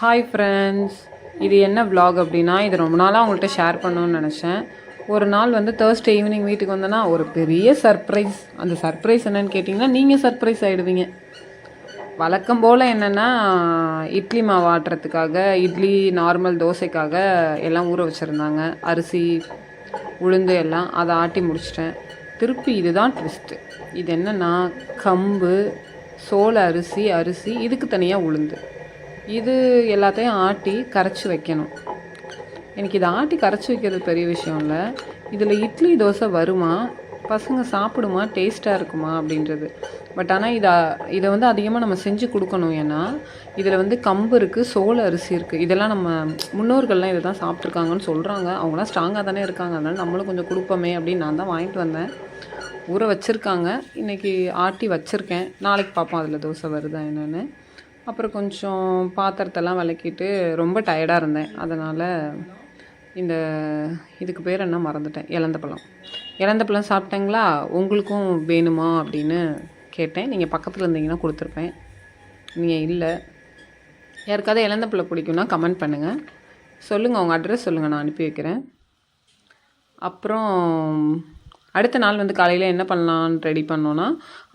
Hi friends, இது என்ன vlog அப்படின்னா, இது ரொம்ப நாளாக உங்கள்கிட்ட ஷேர் பண்ணணும்னு நினச்சேன். ஒரு நாள் வந்து தேர்ஸ்டே ஈவினிங் வீட்டுக்கு வந்தேன்னா ஒரு பெரிய சர்ப்ரைஸ். அந்த சர்ப்ரைஸ் என்னன்னு கேட்டிங்கன்னா, நீங்கள் சர்ப்ரைஸ் ஆகிடுவீங்க. வழக்கம் போல் என்னென்னா, இட்லி மாவு ஆட்டுறதுக்காக, இட்லி நார்மல் தோசைக்காக எல்லாம் ஊற வச்சுருந்தாங்க. அரிசி, உளுந்து எல்லாம் அதை ஆட்டி முடிச்சிட்டேன். திருப்பி இதுதான் ட்விஸ்ட்டு. இது என்னென்னா, கம்பு, சோள அரிசி இதுக்கு தனியாக உளுந்து, இது எல்லாத்தையும் ஆட்டி கரைச்சி வைக்கணும். எனக்கு இதை ஆட்டி கரைச்சி வைக்கிறது பெரிய விஷயம் இல்லை. இதில் இட்லி தோசை வருமா, பசங்க சாப்பிடுமா, டேஸ்ட்டாக இருக்குமா அப்படின்றது. பட் ஆனால் இதை வந்து அதிகமாக நம்ம செஞ்சு கொடுக்கணும். ஏன்னா இதில் வந்து கம்பு இருக்குது, சோள அரிசி இருக்குது. இதெல்லாம் நம்ம முன்னோர்கள்லாம் இதை தான் சாப்பிட்ருக்காங்கன்னு சொல்கிறாங்க. அவங்களாம் ஸ்ட்ராங்காக தானே இருக்காங்க, அதனால் நம்மளும் கொஞ்சம் கொடுப்போமே அப்படின்னு நான் தான் வாங்கிட்டு வந்தேன். ஊற வச்சுருக்காங்க, இன்றைக்கி ஆட்டி வச்சுருக்கேன். நாளைக்கு பார்ப்போம் அதில் தோசை வருதா என்னென்னு. அப்புறம் கொஞ்சம் பாத்திரத்தெல்லாம் விளக்கிட்டு ரொம்ப டயர்டாக இருந்தேன். அதனால் இதுக்கு பேர் என்ன மறந்துட்டேன், இலந்த பழம் சாப்பிட்டேங்களா. உங்களுக்கும் வேணுமா அப்படின்னு கேட்டேன். நீங்கள் பக்கத்தில் இருந்தீங்கன்னா கொடுத்துருப்பேன். நீங்கள் இல்லை. யாருக்காவது இலந்த பழம் பிடிக்கும்னா கமெண்ட் பண்ணுங்கள், சொல்லுங்கள், உங்கள் அட்ரஸ் சொல்லுங்கள், நான் அனுப்பி வைக்கிறேன். அப்புறம் அடுத்த நாள் வந்து காலையில் என்ன பண்ணலான்னு ரெடி பண்ணோன்னா,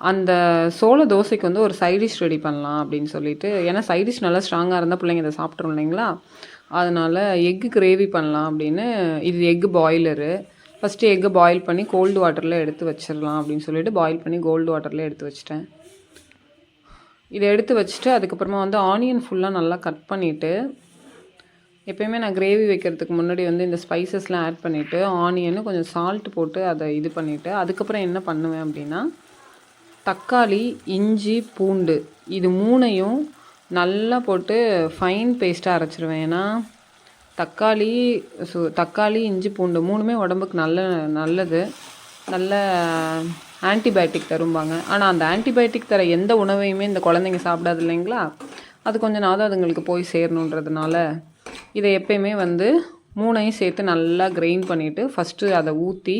அந்த சோள தோசைக்கு வந்து ஒரு சைடிஷ் ரெடி பண்ணலாம் அப்படின்னு சொல்லிட்டு. ஏன்னா சைடிஷ் நல்லா ஸ்ட்ராங்காக இருந்தால் பிள்ளைங்க இதை சாப்பிட்றோம் இல்லைங்களா. அதனால் எக்கு கிரேவி பண்ணலாம் அப்படின்னு. இது எக்கு பாய்லரு. ஃபஸ்ட்டு எக்கை பாயில் பண்ணி கோல்டு வாட்டரில் எடுத்து வச்சிடலாம் அப்படின்னு சொல்லிட்டு பாயில் பண்ணி கோல்டு வாட்டரில் எடுத்து வச்சிட்டேன். இதை எடுத்து வச்சுட்டு அதுக்கப்புறமா வந்து ஆனியன் ஃபுல்லாக நல்லா கட் பண்ணிவிட்டு, எப்போயுமே நான் கிரேவி வைக்கிறதுக்கு முன்னாடி வந்து இந்த ஸ்பைசஸ்லாம் ஆட் பண்ணிவிட்டு, ஆனியனு கொஞ்சம் சால்ட் போட்டு அதை இது பண்ணிவிட்டு, அதுக்கப்புறம் என்ன பண்ணுவேன் அப்படின்னா, தக்காளி, இஞ்சி, பூண்டு இது மூணையும் நல்லா போட்டு ஃபைன் பேஸ்ட்டாக அரைச்சிருவேன். ஏன்னா தக்காளி, இஞ்சி, பூண்டு மூணுமே உடம்புக்கு நல்லது. நல்ல ஆன்டிபயோட்டிக் தரும்பாங்க. ஆனால் அந்த ஆன்டிபயோட்டிக் தர எந்த உணவையுமே இந்த குழந்தைங்க சாப்பிடாது இல்லைங்களா. அது கொஞ்சம் நாள் அதுங்களுக்கு போய் சேரணுன்றதுனால இதை எப்பயுமே வந்து மூணையும் சேர்த்து நல்லா கிரைண்ட் பண்ணிவிட்டு ஃபஸ்ட்டு அதை ஊற்றி,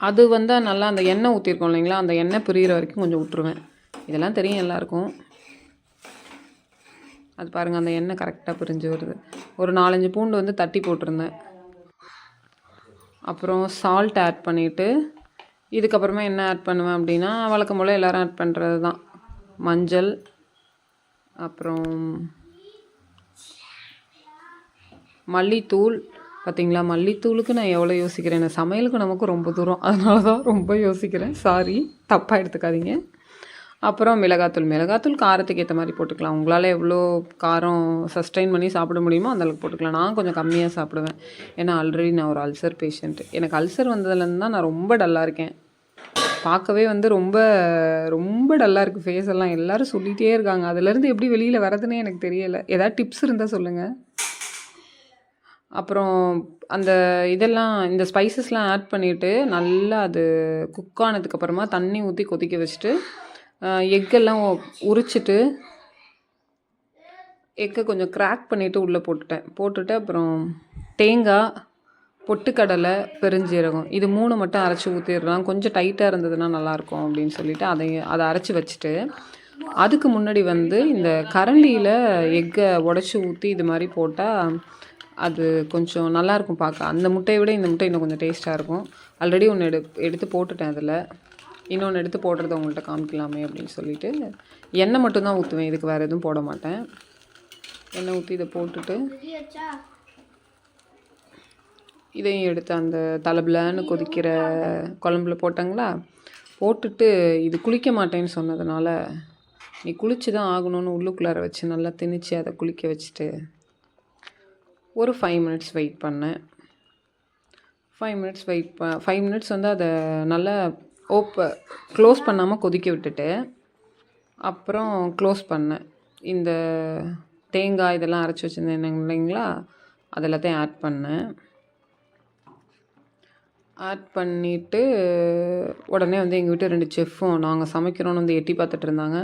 அது வந்து நல்லா அந்த எண்ணெய் ஊற்றிருக்கோம் இல்லைங்களா, அந்த எண்ணெய் பிரிகிற வரைக்கும் கொஞ்சம் விட்ருவேன். இதெல்லாம் தெரியும் எல்லாருக்கும். அது பாருங்கள், அந்த எண்ணெய் கரெக்டாக பிரிஞ்சு வருது. ஒரு 4-5 பூண்டு வந்து தட்டி போட்டிருந்தேன். அப்புறம் சால்ட் ஆட் பண்ணிவிட்டு, இதுக்கப்புறமா என்ன ஆட் பண்ணுவேன் அப்படின்னா, வழக்கம் போல் எல்லோரும் ஆட் பண்ணுறது தான், மஞ்சள், அப்புறம் மல்லித்தூள். பார்த்திங்களா, மல்லித்தூளுக்கு நான் எவ்வளோ யோசிக்கிறேன். சமையலுக்கு நமக்கு ரொம்ப தூரம், அதனால தான் ரொம்ப யோசிக்கிறேன். சாரி, தப்பாக எடுத்துக்காதீங்க. அப்புறம் மிளகாத்தூள் காரத்துக்கு ஏற்ற மாதிரி போட்டுக்கலாம். உங்களால் எவ்வளோ காரம் சஸ்டைன் பண்ணி சாப்பிட முடியுமோ அந்தளவுக்கு போட்டுக்கலாம். நான் கொஞ்சம் கம்மியாக சாப்பிடுவேன். ஏன்னா ஆல்ரெடி நான் ஒரு அல்சர் பேஷண்ட்டு. எனக்கு அல்சர் வந்ததுலேருந்து தான் நான் ரொம்ப டல்லாக இருக்கேன். பார்க்கவே வந்து ரொம்ப ரொம்ப டல்லாக இருக்குது ஃபேஸ் எல்லாம். எல்லோரும் சொல்லிகிட்டே இருக்காங்க. அதுலேருந்து எப்படி வெளியில் வரதுன்னே எனக்கு தெரியலை. ஏதாவது டிப்ஸ் இருந்தால் சொல்லுங்கள். அப்புறம் இந்த ஸ்பைசஸ்லாம் ஆட் பண்ணிவிட்டு நல்லா அது குக் ஆனதுக்கப்புறமா தண்ணி ஊற்றி கொதிக்க வச்சுட்டு, எக்கெல்லாம் உரிச்சிட்டு எக்கை கொஞ்சம் கிராக் பண்ணிவிட்டு உள்ளே போட்டுட்டு அப்புறம் தேங்காய், பொட்டுக்கடலை, பெருஞ்சீரகம் இது 3 மட்டும் அரைச்சி ஊற்றிடலாம். கொஞ்சம் டைட்டாக இருந்ததுன்னா நல்லாயிருக்கும் அப்படின்னு சொல்லிவிட்டு அதை அரைச்சி வச்சுட்டு, அதுக்கு முன்னாடி வந்து இந்த கரண்டியில் எக்கை உடச்சி ஊற்றி இது மாதிரி போட்டால் அது கொஞ்சம் நல்லாயிருக்கும் பார்க்க. அந்த முட்டையை விட இந்த முட்டை இன்னும் கொஞ்சம் டேஸ்ட்டாக இருக்கும். ஆல்ரெடி ஒன்று எடுத்து போட்டுட்டேன். அதில் இன்னொன்று எடுத்து போடுறத உங்கள்கிட்ட காமிக்கலாமே அப்படின்னு சொல்லிவிட்டு எண்ணெய் மட்டும்தான் ஊற்றுவேன். இதுக்கு வேறு எதுவும் போட மாட்டேன். எண்ணெய் ஊற்றி இதை போட்டுட்டு இதையும் எடுத்து அந்த தலபிலன்னு கொதிக்கிற குழம்புல போட்டாங்களா. போட்டுட்டு இது குளிக்க மாட்டேன்னு சொன்னதுனால, நீ குளித்து தான் ஆகணும்னு உள்ளுக்குள்ளார வச்சு நல்லா திணிச்சு அதை குளிக்க வச்சுட்டு ஒரு 5 மினிட்ஸ் வெயிட் பண்ணேன். 5 மினிட்ஸ் வந்து அதை நல்லா க்ளோஸ் பண்ணாமல் கொதிக்க விட்டுட்டு அப்புறம் க்ளோஸ் பண்ணேன். இந்த தேங்காய் இதெல்லாம் அரைச்சி வச்சுருந்தேன் இல்லைங்களா, அது எல்லாத்தையும் ஆட் பண்ணேன். ஆட் பண்ணிவிட்டு உடனே வந்து எங்கள் வீட்டு 2 செஃப்பும் நாங்கள் சமைக்கிறோன்னு வந்து எட்டி பார்த்துட்டு இருந்தாங்க.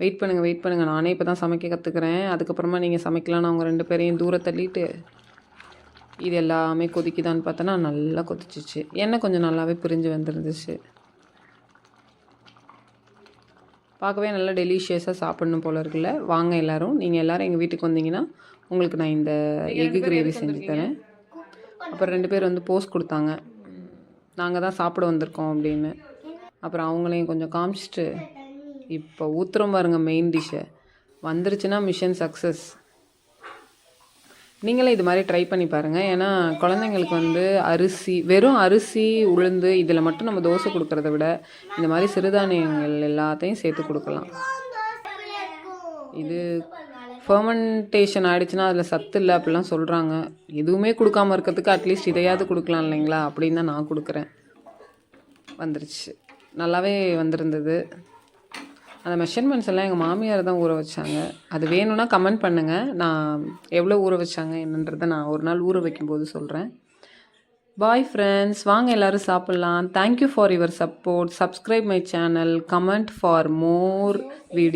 வெயிட் பண்ணுங்கள், நானே இப்போ தான் சமைக்க கற்றுக்குறேன், அதுக்கப்புறமா நீங்கள் சமைக்கலான்னு அவங்க 2 பேரையும் தூர தள்ளிட்டு இது எல்லாமே கொதிக்குதான்னு பார்த்தோன்னா நல்லா கொதிச்சிச்சு. எண்ணெய் கொஞ்சம் நல்லாவே பிரிஞ்சு வந்துருந்துச்சு. பார்க்கவே நல்லா டெலிஷியஸாக சாப்பிடணும் போல இருக்குல்ல. வாங்க எல்லோரும், நீங்கள் எல்லோரும் எங்கள் வீட்டுக்கு வந்தீங்கன்னா உங்களுக்கு நான் இந்த எக்கு கிரேவி செஞ்சு தரேன். அப்புறம் 2 பேர் வந்து போஸ்ட் கொடுத்தாங்க, நாங்கள் தான் சாப்பிட வந்திருக்கோம் அப்படின்னு. அப்புறம் அவங்களையும் கொஞ்சம் காமிச்சிட்டு இப்போ ஊற்றுறோம் பாருங்க மெயின் டிஷ்ஷை. வந்துருச்சுன்னா மிஷன் சக்ஸஸ். நீங்களே இது மாதிரி ட்ரை பண்ணி பாருங்கள். ஏன்னா குழந்தைங்களுக்கு வந்து வெறும் அரிசி உளுந்து இதில் மட்டும் நம்ம தோசை கொடுக்குறத விட இந்த மாதிரி சிறுதானியங்கள் எல்லாத்தையும் சேர்த்து கொடுக்கலாம். இது ஃபெர்மெண்டேஷன் ஆகிடுச்சுன்னா அதில் சத்து இல்லை அப்படிலாம் சொல்கிறாங்க. எதுவுமே கொடுக்காமல் இருக்கிறதுக்கு அட்லீஸ்ட் இதையாவது கொடுக்கலாம் இல்லைங்களா, அப்படின்னு தான் நான் கொடுக்குறேன். வந்துருச்சு, நல்லாவே வந்திருந்தது. அந்த மெஷர்மெண்ட்ஸ் எல்லாம் எங்கள் மாமியார் தான் ஊற வச்சாங்க. அது வேணும்னா கமெண்ட் பண்ணுங்கள், நான் எவ்வளோ ஊற வச்சாங்க என்னன்றதை நான் ஒரு நாள் ஊற வைக்கும்போது சொல்கிறேன். பாய் ஃப்ரெண்ட்ஸ், வாங்க எல்லோரும் சாப்பிட்லாம். Thank you for your support. Subscribe my channel, comment for more video.